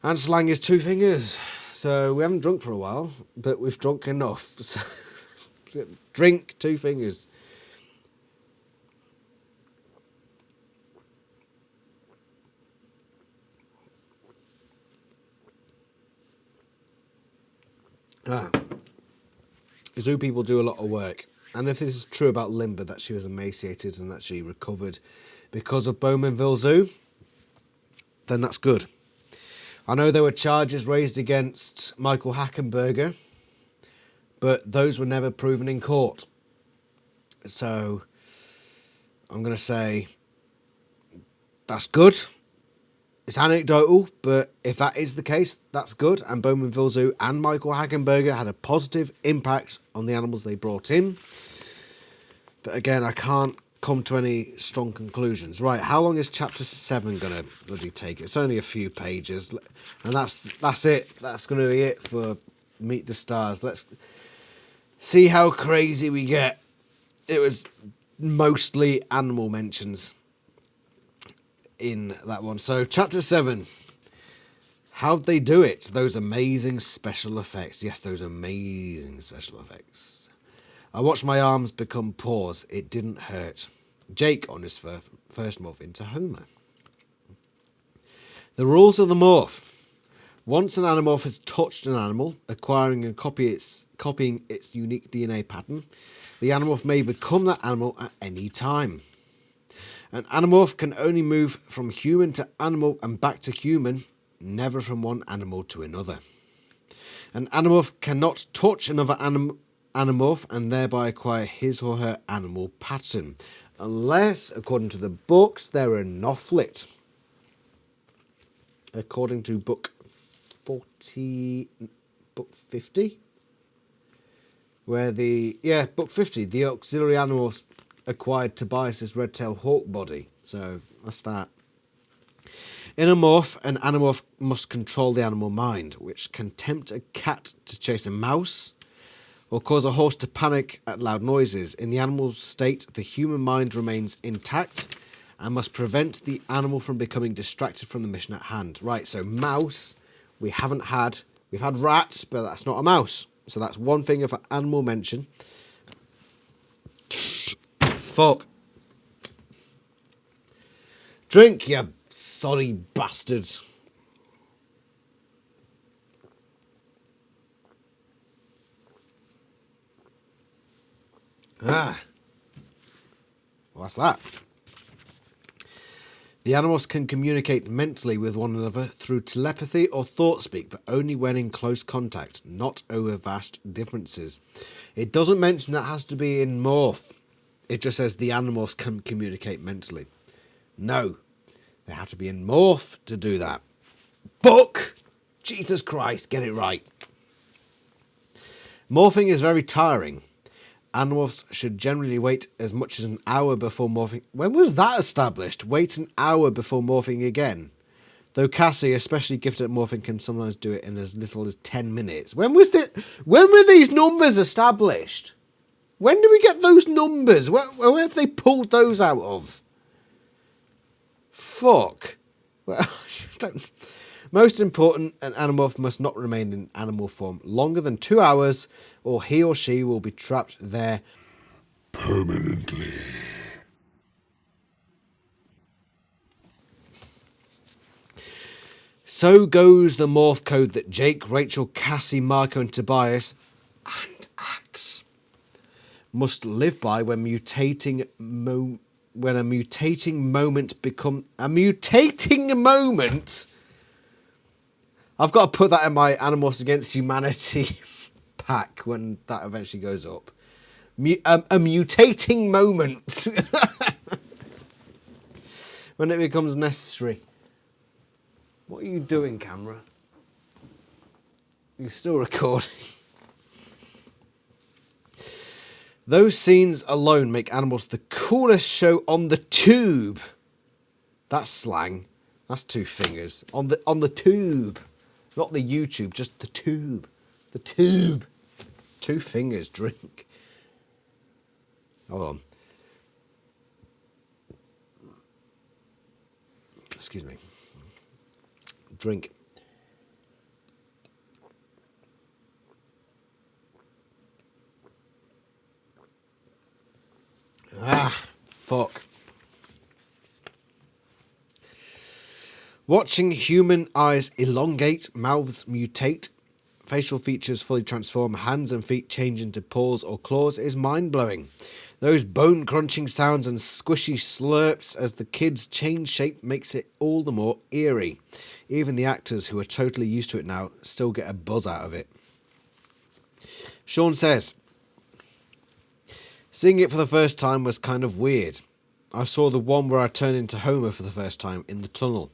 S1: And slang is 2 fingers. So we haven't drunk for a while, but we've drunk enough. So drink 2 fingers. Zoo people do a lot of work, and if this is true about Limber, that she was emaciated and that she recovered because of Bowmanville Zoo, then that's good. I know there were charges raised against Michael Hackenberger, but those were never proven in court. So I'm going to say that's good. It's anecdotal, but if that is the case, that's good. And Bowmanville Zoo and Michael Hackenberger had a positive impact on the animals they brought in. But again, I can't come to any strong conclusions. Right, how long is chapter 7 going to bloody take? It's only a few pages. And that's it. That's going to be it for Meet the Stars. Let's see how crazy we get. It was mostly animal mentions. in that one. So, Chapter 7. How'd they do it? Those amazing special effects. Yes, those amazing special effects. I watched my arms become paws. It didn't hurt. Jake on his first morph into Homer. The rules of the morph. Once an Animorph has touched an animal, acquiring and copying its unique DNA pattern, the Animorph may become that animal at any time. An Animorph can only move from human to animal and back to human, never from one animal to another. An Animorph cannot touch another Animorph and thereby acquire his or her animal pattern, unless, according to the books, they're a Nothlit. According to book 50, where book 50, the auxiliary animals acquired Tobias' red-tailed hawk body. So that's that. In a morph, an Animorph must control the animal mind, which can tempt a cat to chase a mouse or cause a horse to panic at loud noises. In the animal state, the human mind remains intact and must prevent the animal from becoming distracted from the mission at hand. Right, so mouse, we've had rats, but that's not a mouse. So that's one thing for animal mention. Fuck. Drink, you sorry bastards. What's that? The animals can communicate mentally with one another through telepathy or thought speak, but only when in close contact, not over vast differences. It doesn't mention that has to be in morph. It just says the animals can communicate mentally. No, they have to be in morph to do that. Book! Jesus Christ, get it right. Morphing is very tiring. Animorphs should generally wait as much as an hour before morphing. When was that established? Wait an hour before morphing again. Though Cassie, especially gifted at morphing, can sometimes do it in as little as 10 minutes. When were these numbers established? When did we get those numbers? Where have they pulled those out of? Fuck. Well, most important, an Animorph must not remain in animal form longer than 2 hours, or he or she will be trapped there permanently. So goes the morph code that Jake, Rachel, Cassie, Marco and Tobias and Axe must live by when a mutating moment. I've got to put that in my Animorphs Against Humanity pack when that eventually goes up. A mutating moment. When it becomes necessary. What are you doing, camera? You're still recording. Those scenes alone make Animorphs the coolest show on the tube. That's slang. That's two fingers. On the tube. Not the YouTube, just the tube. The tube. 2 fingers, drink. Hold on. Excuse me. Drink. Fuck. Watching human eyes elongate, mouths mutate, facial features fully transform, hands and feet change into paws or claws is mind-blowing. Those bone-crunching sounds and squishy slurps as the kids change shape makes it all the more eerie. Even the actors, who are totally used to it now, still get a buzz out of it. Sean says, seeing it for the first time was kind of weird. I saw the one where I turned into Homer for the first time in the tunnel.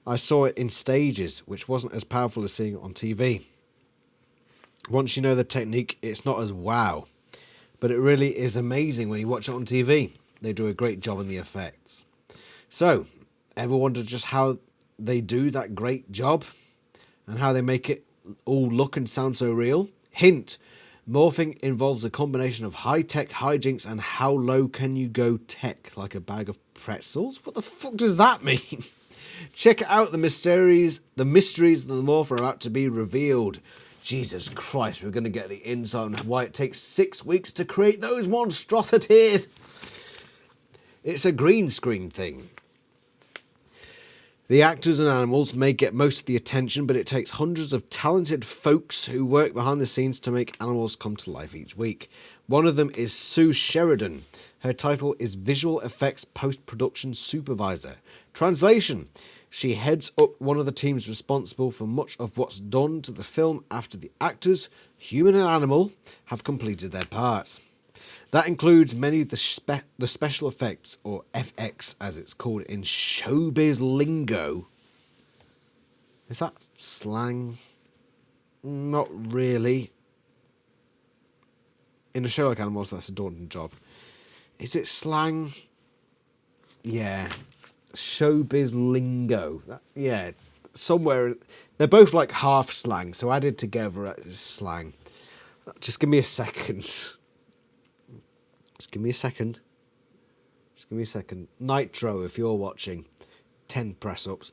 S1: I saw it in stages, which wasn't as powerful as seeing it on TV. Once you know the technique, it's not as wow. But it really is amazing when you watch it on TV. They do a great job in the effects. So, ever wondered just how they do that great job? And how they make it all look and sound so real? Hint, Morphing involves a combination of high-tech hijinks and how low can you go tech, like a bag of pretzels? What the fuck does that mean? Check out the mysteries of the Morph are about to be revealed. Jesus Christ, we're going to get the insight on why it takes 6 weeks to create those monstrosities. It's a green screen thing. The actors and animals may get most of the attention, but it takes hundreds of talented folks who work behind the scenes to make animals come to life each week. One of them is Sue Sheridan. Her title is Visual Effects Post-Production Supervisor. Translation: she heads up one of the teams responsible for much of what's done to the film after the actors, human and animal, have completed their parts. That includes many of the special effects, or FX as it's called in showbiz lingo. Is that slang? Not really. In a show like Animorphs, that's a daunting job. Is it slang? Yeah. Showbiz lingo. Yeah. Somewhere. They're both like half slang, so added together it's slang. Just give me a second. Just give me a second. Just give me a second. Nitro, if you're watching. 10 press-ups.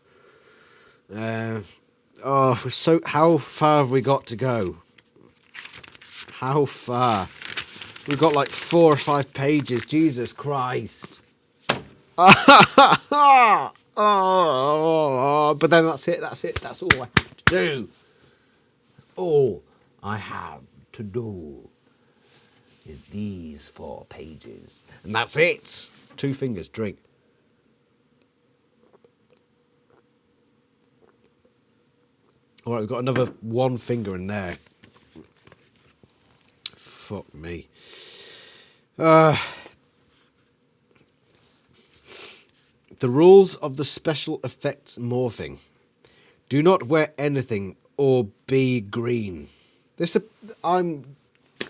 S1: How far have we got to go? How far? We've got like 4 or 5 pages. Jesus Christ. But then that's it. That's all I have to do. That's all I have to do is these 4 pages. And that's it. 2 fingers, drink. All right, we've got another 1 finger in there. Fuck me. The rules of the special effects morphing. Do not wear anything or be green.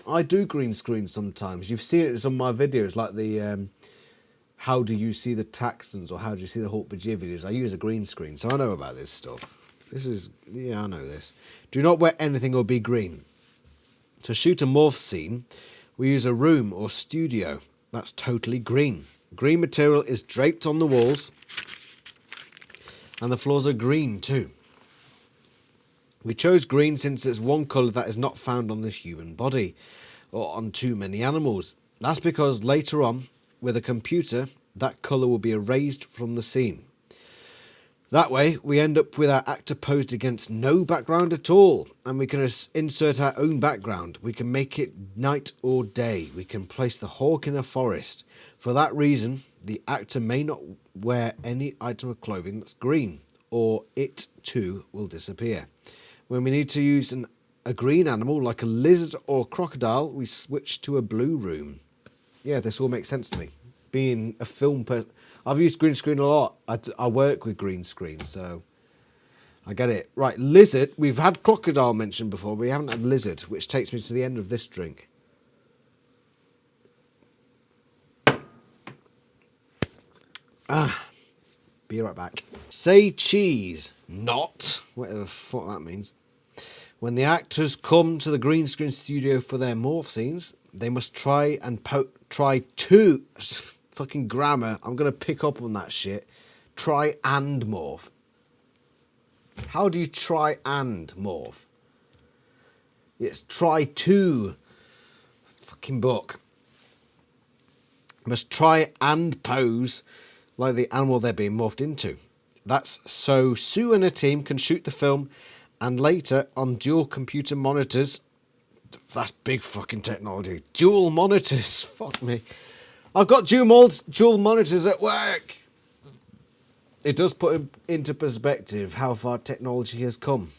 S1: I do green screen sometimes. You've seen it in some of my videos, like the how do you see the Taxons or how do you see the Hulk Bajir videos. I use a green screen, so I know about this stuff. I know this. Do not wear anything or be green. To shoot a morph scene, we use a room or studio that's totally green. Green material is draped on the walls, and the floors are green too. We chose green since it's one colour that is not found on this human body, or on too many animals. That's because later on, with a computer, that colour will be erased from the scene. That way, we end up with our actor posed against no background at all, and we can insert our own background. We can make it night or day. We can place the hawk in a forest. For that reason, the actor may not wear any item of clothing that's green, or it too will disappear. When we need to use a green animal, like a lizard or crocodile, we switch to a blue room. Yeah, this all makes sense to me. Being a film person, I've used green screen a lot. I work with green screen, so I get it. Right, lizard. We've had crocodile mentioned before, but we haven't had lizard, which takes me to the end of this drink. Be right back. Say cheese, not whatever the fuck that means. When the actors come to the green screen studio for their morph scenes, they must try to fucking grammar. I'm gonna pick up on that shit. Try and morph. How do you try and morph? It's try to. Fucking book. Must try and pose like the animal they're being morphed into. That's so Sue and her team can shoot the film, and later on dual computer monitors. That's big fucking technology. Dual monitors. Fuck me. I've got dual monitors at work. It does put into perspective how far technology has come.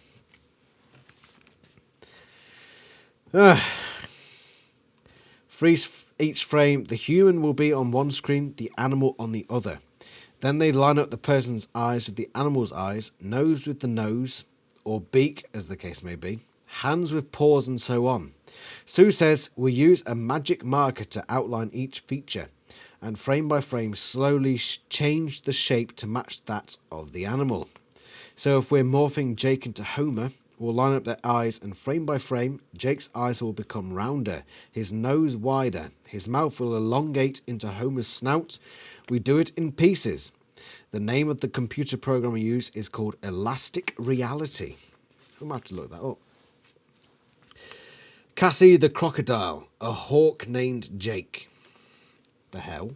S1: Freeze each frame. The human will be on one screen, the animal on the other. Then they line up the person's eyes with the animal's eyes, nose with the nose, or beak, as the case may be, hands with paws, and so on. Sue says we use a magic marker to outline each feature, and frame by frame slowly change the shape to match that of the animal. So if we're morphing Jake into Homer, We'll line up their eyes, and frame by frame, Jake's eyes will become rounder, his nose wider, his mouth will elongate into Homer's snout. We do it in pieces. The name of the computer program we use is called Elastic Reality. I might have to look that up. Cassie the Crocodile, a hawk named Jake. The hell?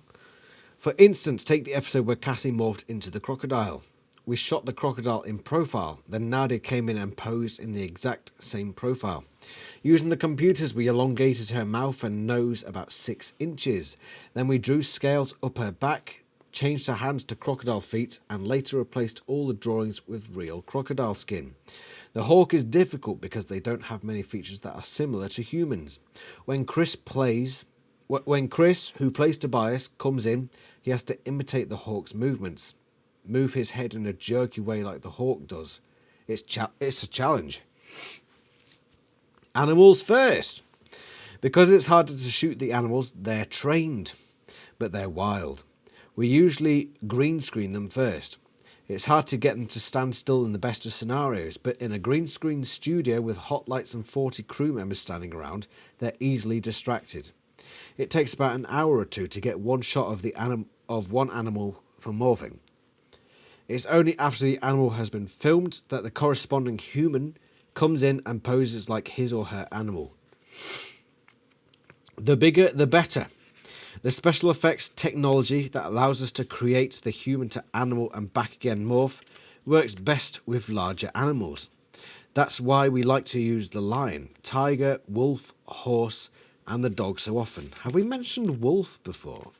S1: For instance, take the episode where Cassie morphed into the crocodile. We shot the crocodile in profile, then Nadia came in and posed in the exact same profile. Using the computers, we elongated her mouth and nose about 6 inches. Then we drew scales up her back, changed her hands to crocodile feet, and later replaced all the drawings with real crocodile skin. The hawk is difficult because they don't have many features that are similar to humans. When Chris, who plays Tobias, comes in, he has to imitate the hawk's movements. Move his head in a jerky way like the hawk does. It's a challenge. Animals first. Because it's harder to shoot the animals, they're trained, but they're wild. We usually green screen them first. It's hard to get them to stand still in the best of scenarios, but in a green screen studio with hot lights and 40 crew members standing around, they're easily distracted. It takes about an hour or two to get one shot of one animal for morphing. It's only after the animal has been filmed that the corresponding human comes in and poses like his or her animal. The bigger, the better. The special effects technology that allows us to create the human to animal and back again morph works best with larger animals. That's why we like to use the lion, tiger, wolf, horse, and the dog so often. Have we mentioned wolf before?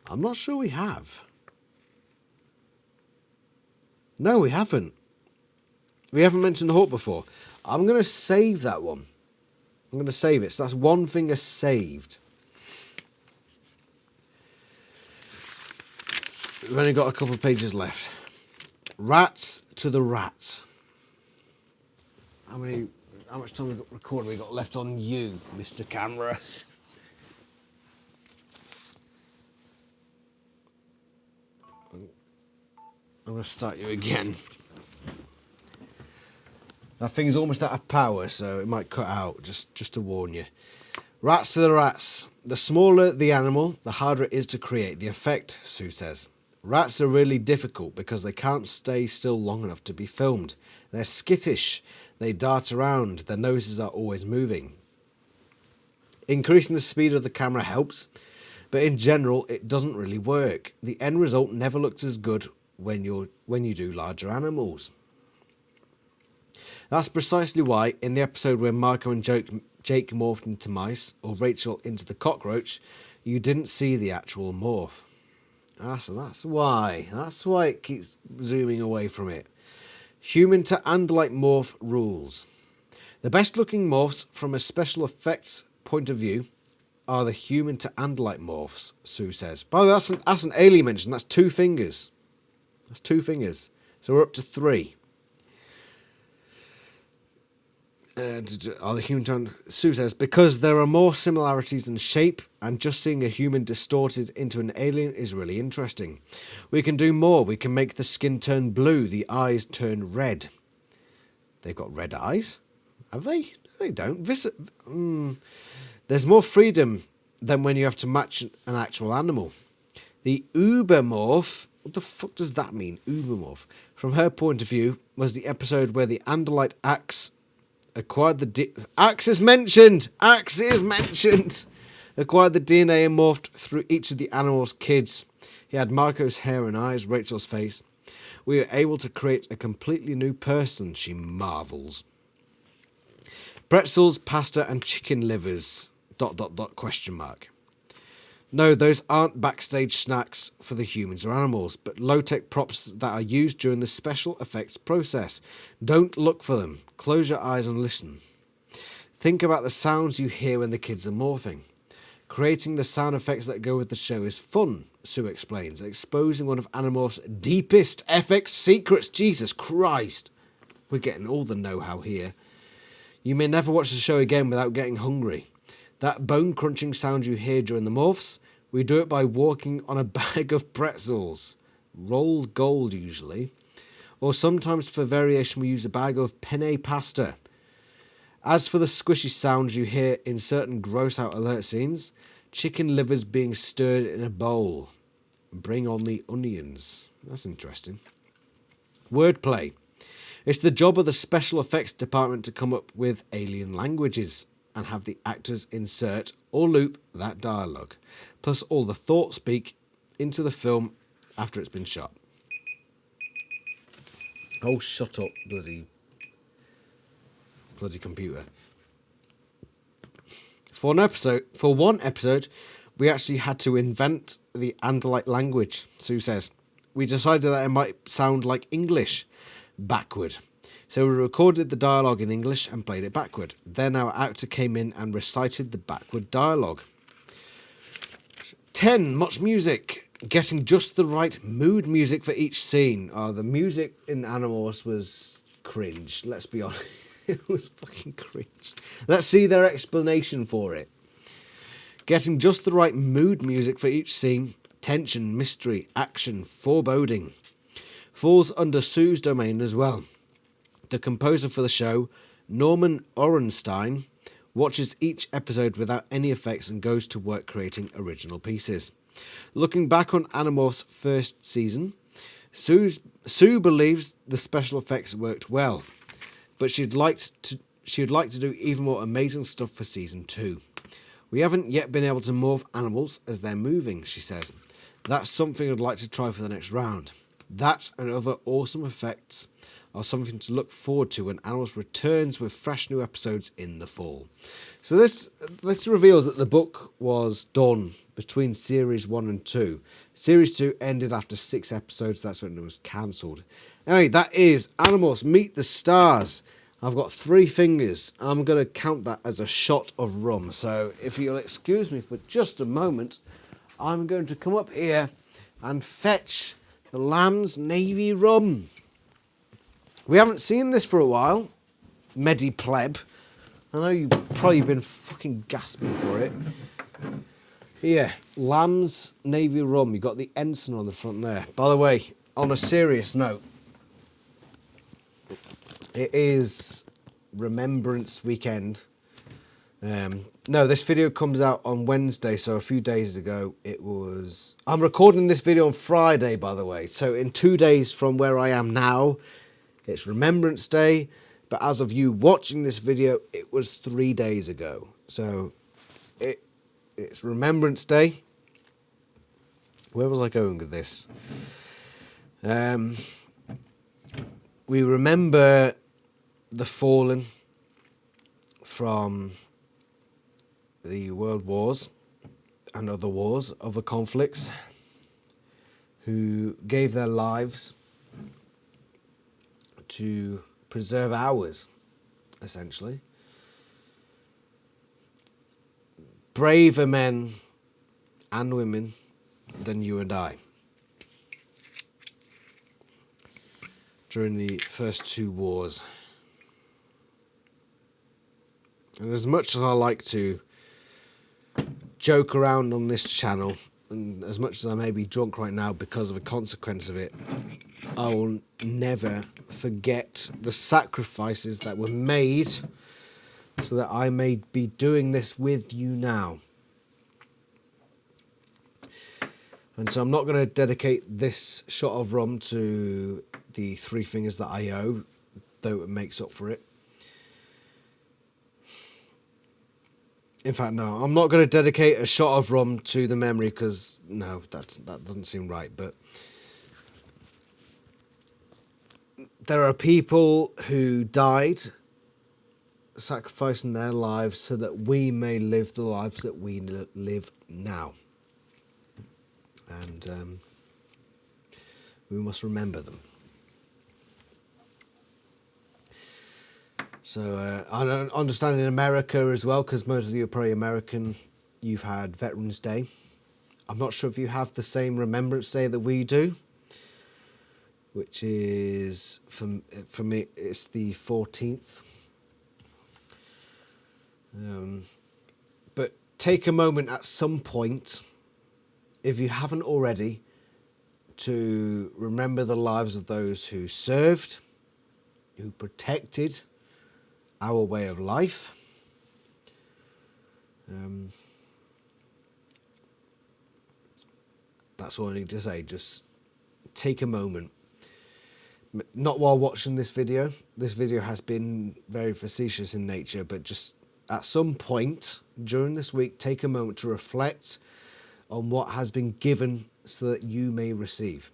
S1: I'm not sure we have. No, we haven't. We haven't mentioned the hawk before. I'm going to save that one. I'm going to save it. So that's one finger saved. We've only got a couple of pages left. Rats to the rats. How much time we got recorded we got left on you, Mr. Camera? I'm going to start you again. That thing's almost out of power, so it might cut out, just to warn you. Rats to the rats. The smaller the animal, the harder it is to create the effect, Sue says. Rats are really difficult because they can't stay still long enough to be filmed. They're skittish. They dart around. Their noses are always moving. Increasing the speed of the camera helps, but in general, it doesn't really work. The end result never looks as good when you do larger animals. That's precisely why, in the episode where Marco and Jake morphed into mice, or Rachel into the cockroach, you didn't see the actual morph. So that's why. That's why it keeps zooming away from it. Human to Andalite morph rules. The best looking morphs from a special effects point of view are the human to Andalite morphs, Sue says. By the way, that's an alien mention. That's 2 fingers. That's 2 fingers. So we're up to 3. Are the human? Sue says, because there are more similarities in shape, and just seeing a human distorted into an alien is really interesting. We can do more. We can make the skin turn blue, the eyes turn red. They've got red eyes? Have they? They don't. There's more freedom than when you have to match an actual animal. The Ubermorph, what the fuck does that mean, Ubermorph? From her point of view, was the episode where the Andalite axe acquired the Axe is mentioned! Acquired the DNA and morphed through each of the animal's kids. He had Marco's hair and eyes, Rachel's face. We were able to create a completely new person, she marvels. Pretzels, pasta and chicken livers, ... No, those aren't backstage snacks for the humans or animals, but low-tech props that are used during the special effects process. Don't look for them. Close your eyes and listen. Think about the sounds you hear when the kids are morphing. Creating the sound effects that go with the show is fun, Sue explains, exposing one of Animorphs' deepest FX secrets. Jesus Christ. We're getting all the know-how here. You may never watch the show again without getting hungry. That bone-crunching sound you hear during the morphs, we do it by walking on a bag of pretzels. Rolled gold, usually. or sometimes for variation we use a bag of penne pasta. As for the squishy sounds you hear in certain gross out alert scenes, chicken livers being stirred in a bowl. Bring on the onions. That's interesting. Wordplay. It's the job of the special effects department to come up with alien languages and have the actors insert or loop that dialogue, plus all the thought speak into the film after it's been shot. Oh, shut up, bloody computer. For one episode, we actually had to invent the Andalite language. Sue says, we decided that it might sound like English, backward. So we recorded the dialogue in English and played it backward. Then our actor came in and recited the backward dialogue. 10. Much music. Getting just the right mood music for each scene. Oh, the music in Animorphs was cringe. Let's be honest. It was fucking cringe. Let's see their explanation for it. Getting just the right mood music for each scene. Tension, mystery, action, foreboding. Falls under Sue's domain as well. The composer for the show, Norman Orenstein, watches each episode without any effects and goes to work creating original pieces. Looking back on Animorphs' first season, Sue believes the special effects worked well, but she'd like to do even more amazing stuff for season 2. We haven't yet been able to morph animals as they're moving, she says. That's something I'd like to try for the next round. That and other awesome effects are something to look forward to when Animorphs returns with fresh new episodes in the fall. So this reveals that the book was done between Series 1 and 2. Series 2 ended after 6 episodes. That's when it was cancelled. Anyway, that is Animorphs Meet the Stars. I've got 3 fingers. I'm going to count that as a shot of rum. So if you'll excuse me for just a moment, I'm going to come up here and fetch the Lamb's Navy rum. We haven't seen this for a while, Medi-Pleb. I know you've probably been fucking gasping for it. Yeah, Lamb's Navy rum. You've got the ensign on the front there. By the way, on a serious note, it is Remembrance Weekend. No, this video comes out on Wednesday, so a few days ago it was... I'm recording this video on Friday, by the way. So in 2 days from where I am now, it's Remembrance Day. But as of you watching this video, it was 3 days ago. So it's Remembrance Day. Where was I going with this? We remember the fallen from the world wars and other wars, other conflicts, who gave their lives to preserve ours, essentially. Braver men and women than you and I during the first 2 wars. And as much as I like to joke around on this channel, and as much as I may be drunk right now because of a consequence of it, I will never forget the sacrifices that were made so that I may be doing this with you now. And so I'm not going to dedicate this shot of rum to the 3 fingers that I owe, though it makes up for it. In fact, no, I'm not going to dedicate a shot of rum to the memory because, no, that doesn't seem right. But there are people who died sacrificing their lives so that we may live the lives that we live now. And we must remember them. So I understand in America as well, because most of you are probably American, you've had Veterans Day. I'm not sure if you have the same Remembrance Day that we do, which is, for me, it's the 14th. But take a moment at some point, if you haven't already, to remember the lives of those who served, who protected our way of life. That's all I need to say. Just take a moment. Not while watching this video. This video has been very facetious in nature, but just at some point during this week, take a moment to reflect on what has been given so that you may receive.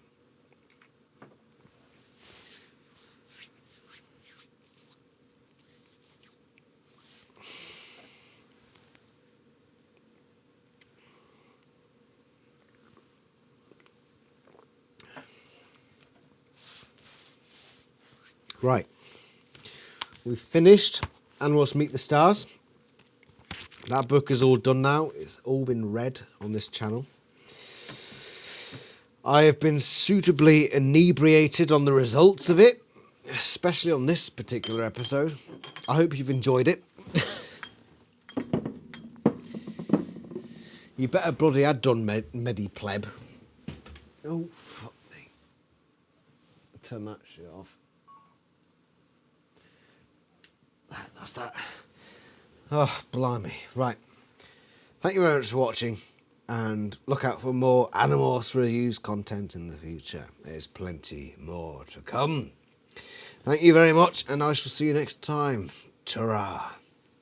S1: Right, we've finished Animorphs Meet the Stars. That book is all done now. It's all been read on this channel. I have been suitably inebriated on the results of it, especially on this particular episode. I hope you've enjoyed it. You better bloody had done Medi-Pleb. Oh, fuck me. Turn that shit off. That's that. Oh, blimey. Right. Thank you very much for watching, and look out for more Animorphs reviews content in the future. There's plenty more to come. Thank you very much, and I shall see you next time. Ta-ra.